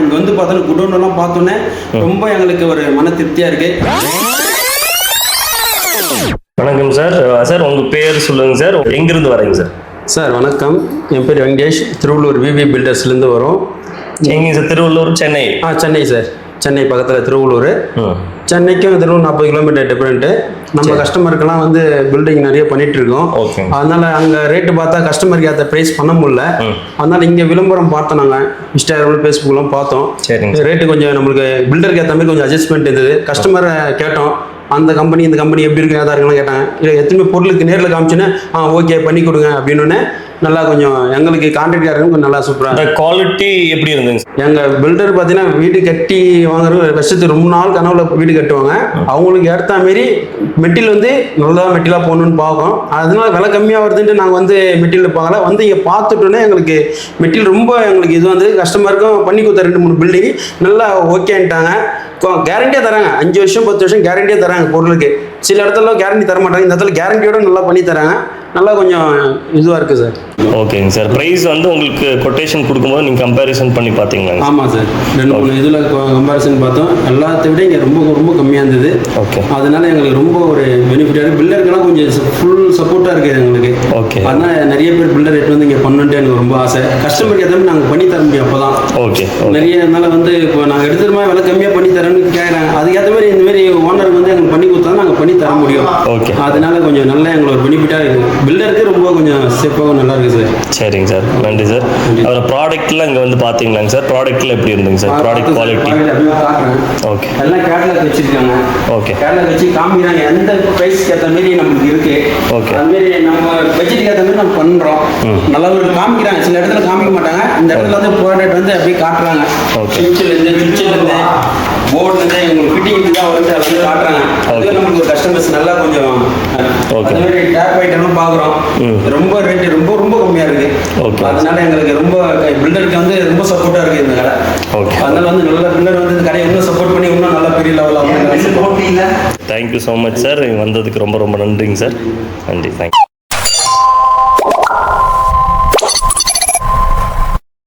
இங்கே வந்து பார்த்தோன்னா குடோன்லாம் பார்த்தோன்னே ரொம்ப எங்களுக்கு ஒரு மன திருப்தியாக இருக்குது. வணக்கம் சார். சார் உங்கள் பேர் சொல்லுங்கள் சார், எங்கேருந்து வரீங்க சார்? சார் வணக்கம், என் பேர் வெங்கடேஷ், திருவள்ளூர் விவி பில்டர்ஸ்லேருந்து வரோம். எங்கேங்க சார்? திருவள்ளூர், சென்னை? சென்னை சார், சென்னை பக்கத்தில் திருவள்ளூர். சென்னைக்கும் திருவள்ளூர் 40 கிலோமீட்டர் டிஃப்ரெண்ட்டு. நம்ம கஸ்டமருக்கெல்லாம் வந்து பில்டிங் நிறைய பண்ணிட்டு இருக்கோம். அதனால அங்கே ரேட்டு பார்த்தா கஸ்டமருக்கு ஏற்ற ப்ரைஸ் பண்ண முடியல. அதனால இங்கே விளம்பரம் பார்த்தோம், நாங்கள் இன்ஸ்டாகிராமில் ஃபேஸ்புக்லாம் பார்த்தோம். ரேட்டு கொஞ்சம் நம்மளுக்கு பில்டருக்கு ஏற்ற மாதிரி கொஞ்சம் அட்ஜஸ்ட்மெண்ட் இருந்தது. கஸ்டமரை கேட்டோம், அந்த கம்பெனி இந்த கம்பெனி எப்படி இருக்கு ஏதா இருக்குன்னு கேட்டாங்க. இல்லை எத்தனை பொருளுக்கு நேரில் காமிச்சுன்னா ஓகே பண்ணி கொடுங்க அப்படின்னு நல்லா கொஞ்சம் எங்களுக்கு கான்ட்ராக்டாக கொஞ்சம் நல்லா சூப்பராக. குவாலிட்டி எப்படி இருந்துங்க? எங்கள் பில்டர் பார்த்தீங்கன்னா வீடு கட்டி வாங்குறது வருஷத்துக்கு ரொம்ப நாள் கனவுல வீடு கட்டுவாங்க. அவங்களுக்கு ஏற்ற மாரி மெட்டீரியல் வந்து நல்லா மெட்டீரியலாக போகணுன்னு பார்ப்போம். அதனால விலை கம்மியாக வருதுன்ட்டு நாங்கள் வந்து மெட்டீரியல் பார்க்கல, வந்து இங்கே பார்த்துட்டோன்னே எங்களுக்கு மெட்டீரியல் ரொம்ப எங்களுக்கு இது வந்து கஸ்டமருக்கும் பண்ணி கொடுத்த 2-3 பில்டிங் நல்லா ஓகேன்ட்டாங்க. கேரண்டியாக தராங்க, 5 வருஷம் 10 வருஷம் கேரண்டியாக தராங்க பொருளுக்கு. சில இடத்துல கேரண்டி தர மாட்டாங்க, இந்த இடத்துல கேரண்டியோட நல்லா பண்ணி தராங்க. நல்லா கொஞ்சம் இதுவாக இருக்குது சார். ஓகேங்க சார். ப்ரைஸ் வந்து உங்களுக்கு கொட்டேஷன் கொடுக்கும்போது நீங்கள் கம்பேரிசன் பண்ணி பார்த்தீங்களா? ஆமாம் சார், 2-3 இதில் கம்பேரிசன் பார்த்தோம். எல்லாத்தை விட இங்கே ரொம்ப ரொம்ப கம்மியாக இருந்தது. ஓகே, அதனால எங்களுக்கு ரொம்ப ஒரு பெனிஃபிட்டாக இருக்குது. பில்டருக்கெல்லாம் கொஞ்சம் ஃபுல் சப்போர்ட்டாக இருக்குது எங்களுக்கு. ஓகே, அதனால் நிறைய பேர் பில்டர் எடுத்து வந்து இங்கே பண்ணணுன்ட்டு எனக்கு ரொம்ப ஆசை. கஸ்டமருக்கு எதாவது நாங்கள் பண்ணி தர முடியும். அப்போ தான் ஓகே நிறைய அதனால வந்து இப்போ நாங்கள் எடுத்துருமா விலை கம்மியாக பண்ணி தரேன்னு கேட்குறாங்க. அதுக்கேற்ற மாதிரி இந்த மாதிரி ஓனருக்கு வந்து எங்களுக்கு பண்ணி கொடுத்தா நாங்கள் பண்ணி தர முடியும். ஓகே, அதனால கொஞ்சம் நல்லா எங்களுக்கு ஒரு பெனிஃபிட்டாக இருக்குது. பில்டருக்கு ரொம்ப கொஞ்சம் சேஃபாகவும் நல்லா இருக்குது சார். சரிங்க சார், நன்றி சார். அதில் ப்ராடக்ட்லாம் இங்கே வந்து பார்த்தீங்களாங்க சார்? ப்ராடக்ட்லாம் எப்படி இருந்துங்க சார்? ப்ராடக்ட் குவாலிட்டி ஓகே, எல்லாம் கேட்டலாக் வச்சிருக்காங்க. ஓகே, கேட்டலாக் வச்சு காமிக்கிறாங்க எந்த ப்ரைஸ்க்கு ஏற்ற மாதிரி நமக்கு இருக்கு. ஓகே, அதுமாரி நம்ம பட்ஜெட்டுக்கு ஏற்ற மாதிரி நம்ம பண்ணுறோம். நல்லா ஒரு காமிக்கிறாங்க, சில இடத்துல காமிக்க மாட்டாங்க. இந்த இடத்துல வந்து ப்ராடக்ட் வந்து அப்படியே காட்டுறாங்க. சுவிட்சிலேருந்து போர்டுலேருந்து எங்களுக்கு ஃபிட்டிங் தான் வந்து அதை வந்து காட்டுறாங்க. அது நமக்கு ஒரு கஸ்டமர்ஸ் நல்லா கொஞ்சம் அது மாதிரி டேப் ஐட்டம்லாம் பார்க்குறோம். ரொம்ப ரேட்டு ரொம்ப ரொம்ப கம்மியாக இருக்குது. அதனால எங்களுக்கு ரொம்ப பில்டருக்கு வந்து ரொம்ப சப்போர்ட்டாக இருக்குது இந்த கடை. ஓகே, அதனால வந்து நல்ல பில்டர் வந்து இந்த கடையை இன்னும் சப்போர்ட் பண்ணி இன்னும் நல்ல பெரிய லெவலில். Thank you so much sir. வந்ததுக்கு ரொம்ப ரொம்ப நன்றிங்க சார். நன்றி, தேங்க்யூ.